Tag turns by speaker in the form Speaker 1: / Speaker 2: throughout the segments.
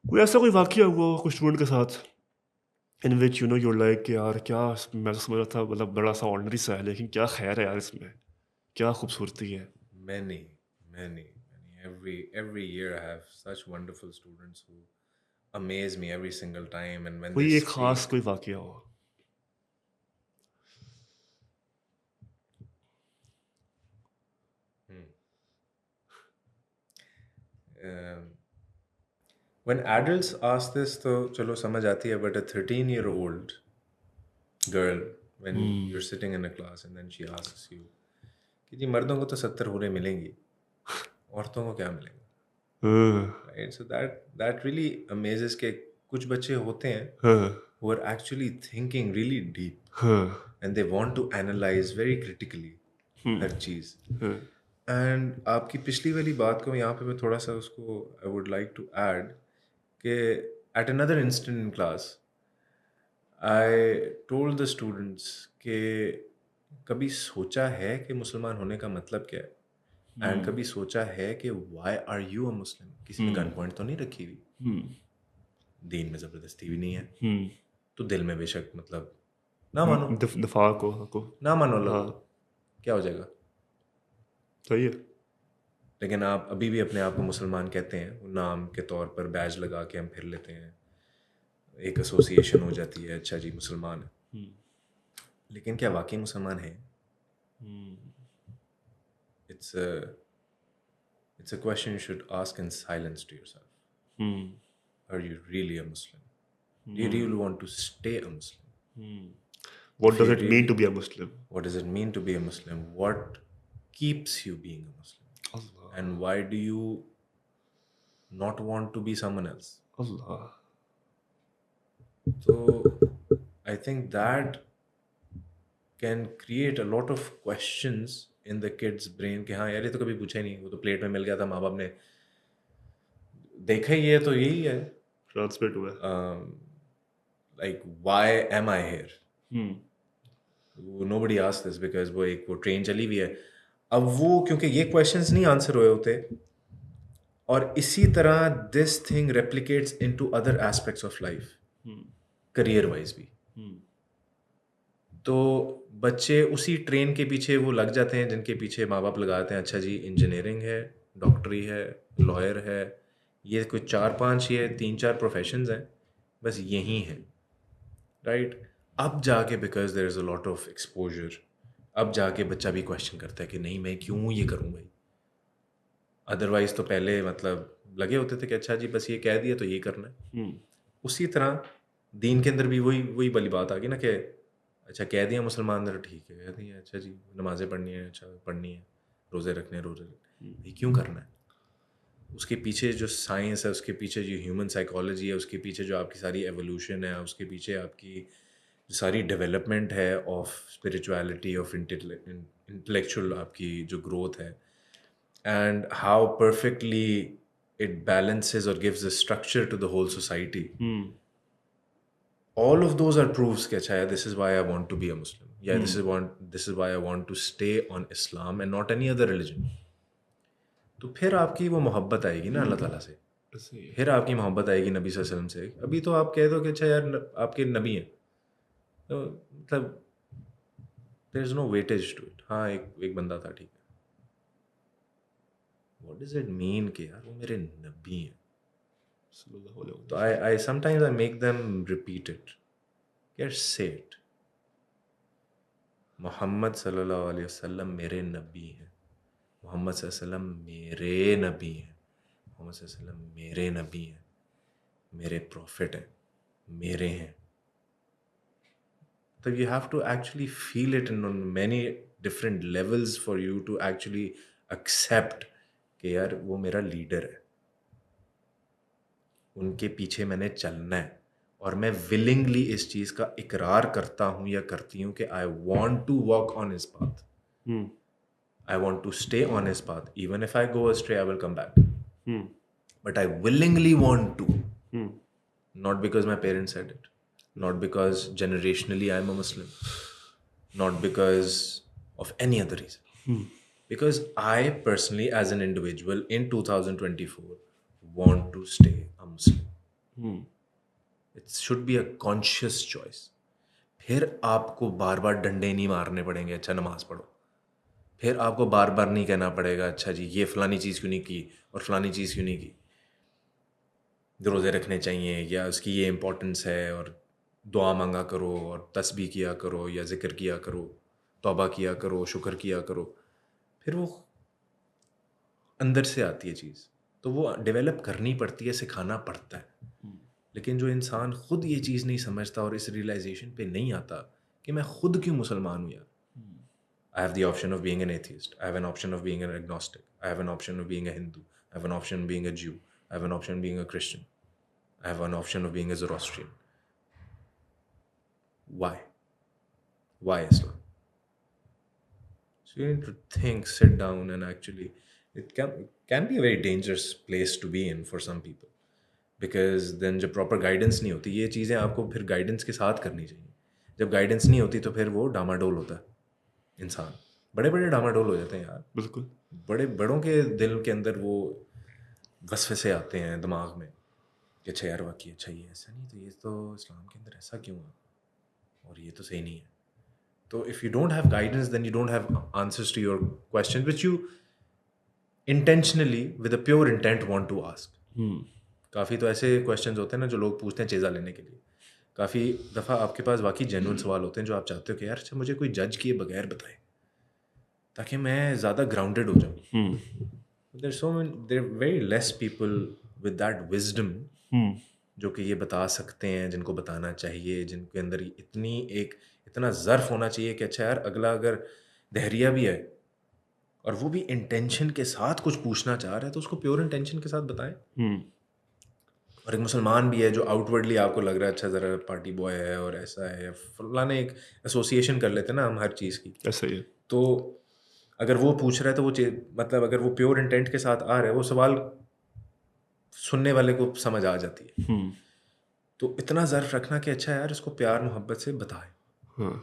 Speaker 1: कोई ऐसा कोई वाकया हुआ हो कुछ स्टूडेंट के साथ in which you know your like यार क्या मैं तो समझ रहा था मतलब बड़ा सा ऑर्डनरी सा है लेकिन क्या खैर है यार इसमें क्या खूबसूरती है
Speaker 2: Many, many. Every year I have such wonderful students who amaze me every single time, and when they
Speaker 1: कोई एक खास
Speaker 2: speak,
Speaker 1: कोई वाकया हो
Speaker 2: hmm, um, when adults ask this, तो चलो समझ आती है, but a 13-year-old girl, when you're sitting in a class and then she asks you कि जी मर्दों को तो 70 हूरें मिलेंगी, औरतों को क्या मिलेगा?
Speaker 1: हाँ
Speaker 2: Right? So that really amazes के कुछ बच्चे होते हैं
Speaker 1: हाँ
Speaker 2: who are actually thinking really deep
Speaker 1: हाँ
Speaker 2: and they want to analyze very critically her cheese. And आपकी पिछली वाली बात को यहाँ पे मैं थोड़ा सा उसको I would like to add कि at another instant in class I told the students कि कभी सोचा है कि मुसलमान होने का मतलब क्या है एंड कभी सोचा है कि व्हाई आर यू अ मुस्लिम. किसी ने गन पॉइंट तो नहीं रखी हुई, दीन में ज़बरदस्ती भी नहीं है, तो दिल में बेशक मतलब ना मानो,
Speaker 1: दफा को
Speaker 2: ना मानो अल्लाह
Speaker 1: हाँ
Speaker 2: को, तो क्या हो जाएगा.
Speaker 1: सही है
Speaker 2: लेकिन आप अभी भी अपने आप को मुसलमान कहते हैं, वो नाम के तौर पर बैज लगा के हम फिर लेते हैं, एक एसोसिएशन हो जाती है, अच्छा जी मुसलमान है. लेकिन क्या वाकई मुसलमान है? It's it's a question you should ask in silence to yourself. Are you really a Muslim? Do you really want to stay a Muslim?
Speaker 1: What
Speaker 2: If
Speaker 1: does
Speaker 2: you
Speaker 1: it mean
Speaker 2: really,
Speaker 1: to be a Muslim
Speaker 2: what does it mean to be a Muslim? What keeps you being a Muslim?
Speaker 1: Allah
Speaker 2: And why do you not want to be someone else?
Speaker 1: Allah
Speaker 2: So I think that can create a lot of questions in the kid's brain कि हाँ यार ये तो कभी पूछा ही नहीं, वो तो प्लेट में मिल गया था, माँ बाप ने देखा ही है तो यही है.
Speaker 1: ट्रांसलेट हुआ
Speaker 2: Like why am I here? Nobody asked this because वो ट्रेन चली हुई है. अब वो क्योंकि ये क्वेश्चंस नहीं आंसर हुए होते, और इसी तरह this thing replicates into other aspects of life, career wise भी. तो बच्चे उसी ट्रेन के पीछे वो लग जाते हैं जिनके पीछे माँ बाप लगाते हैं, अच्छा जी इंजीनियरिंग है, डॉक्टरी है, लॉयर है, ये कुछ 4-5 ये 3-4 प्रोफेशंस हैं, बस यही हैं. राइट. अब जाके because there is a lot of exposure, अब जाके बच्चा भी क्वेश्चन करता है कि नहीं मैं क्यों ये करूँ भाई. अदरवाइज तो पहले मतलब लगे होते थे कि अच्छा जी बस ये कह दिया तो ये करना है. उसी तरह दीन के अंदर भी वही वही वाली बात आ गई ना कि अच्छा कह दिया मुसलमान तो ठीक है, कह दिया अच्छा जी नमाज़ें पढ़नी है, अच्छा पढ़नी है, रोज़े रखने हैं, रोज़े रखने हैं. ये क्यों करना है? उसके पीछे जो साइंस है, उसके पीछे जो ह्यूमन साइकोलॉजी है, उसके पीछे जो आपकी सारी एवोल्यूशन है, उसके पीछे आपकी जो सारी डेवलपमेंट है ऑफ स्पिरिचुअलिटी, ऑफ इंटेलेक्चुअल आपकी जो ग्रोथ है, and how perfectly it balances or gives a structure to the whole society. All of those are proofs कि अच्छा this is why I want to be a Muslim. Yeah, this is why I want to stay on Islam and not any other religion. तो फिर आपकी वो मोहब्बत आएगी ना अल्लाह ताला से,
Speaker 1: सही है
Speaker 2: फिर आपकी मोहब्बत आएगी नबी सल्लल्लाहु अलैहि वसल्लम से. अभी तो आप कह दो कि अच्छा यार आपके नबी हैं, तो मतलब there is no weightage to it. हाँ एक बंदा था, ठीक है. व्हाट डज इट मीन कि यार वो मेरे नबी हैं?
Speaker 1: सल्लल्लाहु अलैहि
Speaker 2: तो
Speaker 1: वसल्लम
Speaker 2: I sometimes I make them repeat it. Get say it. Mohammad सल्लल्लाहु अलैहि वसल्लम मेरे नबी हैं. मोहम्मद सल्लल्लाहु अलैहि वसल्लम मेरे नबी हैं. मोहम्मद सल्लल्लाहु अलैहि वसल्लम मेरे नबी हैं, मेरे प्रॉफिट हैं, मेरे हैं. तो you have to actually feel it in on many different levels for you to actually accept कि यार वो मेरा लीडर है, उनके पीछे मैंने चलना है, और मैं विलिंगली इस चीज़ का इकरार करता हूँ या करती हूँ कि I want to walk on his path, I want to stay on his path, even if I go astray I will come back, but I willingly want to, not because my parents said it, not because generationally I'm a Muslim, not because of any other reason, because I personally as an individual in 2024 want to stay a Muslim.
Speaker 1: Hmm,
Speaker 2: it should be a conscious choice. फिर आपको बार बार डंडे नहीं मारने पड़ेंगे, अच्छा नमाज पढ़ो। फिर आपको बार बार नहीं कहना पड़ेगा, अच्छा जी ये फ़लानी चीज़ क्यों नहीं की और फ़लानी चीज़ क्यों नहीं की, रोज़े रखने चाहिए या उसकी ये इम्पोर्टेंस है, और दुआ मांगा करो और तस्बीह किया करो या ज़िक्र किया करो, तौबा किया करो, शुक्र किया करो। फिर वो अंदर से आती है चीज़, तो वो डेवलप करनी पड़ती है, सिखाना पड़ता है। लेकिन जो इंसान खुद ये चीज़ नहीं समझता और इस रियलाइजेशन पे नहीं आता कि मैं खुद क्यों मुसलमान हूँ यार। I have the option of being an atheist. I have an option of being an agnostic. I have an option of being a Hindu. I have an option of being a Jew. I have an option of being a Christian. I have an option of being a Zoroastrian. Why? Why Islam? So you need to think, sit down, and actually, it can be a very dangerous place to be in for some people. Because then जब proper guidance नहीं होती, ये चीज़ें आपको फिर guidance के साथ करनी चाहिए। जब guidance नहीं होती तो फिर वो डामाडोल होता है इंसान, बड़े बड़े डामाडोल हो जाते हैं यार।
Speaker 1: बिल्कुल।
Speaker 2: बड़े बड़ों के दिल के अंदर वो वसवसे आते हैं दिमाग में कि अच्छा यार वाकई अच्छा ये ऐसा नहीं, तो ये तो इस्लाम के अंदर ऐसा क्यों है, और ये तो सही नहीं है। तो if you don't have guidance then you don't have answers to your question which you intentionally with a pure intent want to ask. काफ़ी तो ऐसे क्वेश्चंस होते हैं ना जो लोग पूछते हैं चेज़ा लेने के लिए। काफ़ी दफ़ा आपके पास वाकई जेन्युइन सवाल होते हैं जो आप चाहते हो कि यार अच्छा मुझे कोई जज किए बगैर बताए ताकि मैं ज़्यादा ग्राउंडेड हो जाऊँ। there are very less people with that wisdom जो कि ये बता सकते हैं, जिनको बताना चाहिए, जिनके अंदर इतना ज़र्फ होना चाहिए कि अच्छा यार अगला अगर दहरिया भी है और वो भी इंटेंशन के साथ कुछ पूछना चाह रहा है तो उसको प्योर इंटेंशन के साथ बताएं। और एक मुसलमान भी है जो आउटवर्डली आपको लग रहा है अच्छा ज़रा पार्टी बॉय है और ऐसा है, फलाने एक एसोसिएशन कर लेते हैं ना हम हर चीज़ की।
Speaker 1: ऐसा ही है।
Speaker 2: तो अगर वो पूछ रहा है तो मतलब अगर वो प्योर इंटेंट के साथ आ रहा है, वो सवाल सुनने वाले को समझ आ जाती है। तो इतना ज़र्फ रखना कि अच्छा यार इसको प्यार मोहब्बत से बताए।
Speaker 1: हाँ।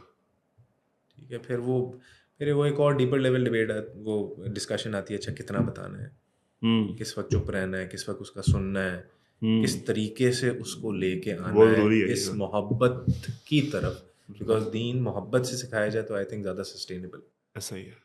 Speaker 2: ठीक है, फिर वो एक और डीपर लेवल डिबेट वो डिस्कशन आती है, अच्छा कितना बताना है, किस वक्त चुप रहना है, किस वक्त उसका सुनना है, किस तरीके से उसको लेके आना
Speaker 1: बहुत
Speaker 2: है
Speaker 1: ज़रूरी है ये,
Speaker 2: इस
Speaker 1: हाँ।
Speaker 2: मोहब्बत की तरफ। बिकॉज दीन मोहब्बत से सिखाया जाए तो आई थिंक ज़्यादा सस्टेनेबल।
Speaker 1: ऐसा ही है।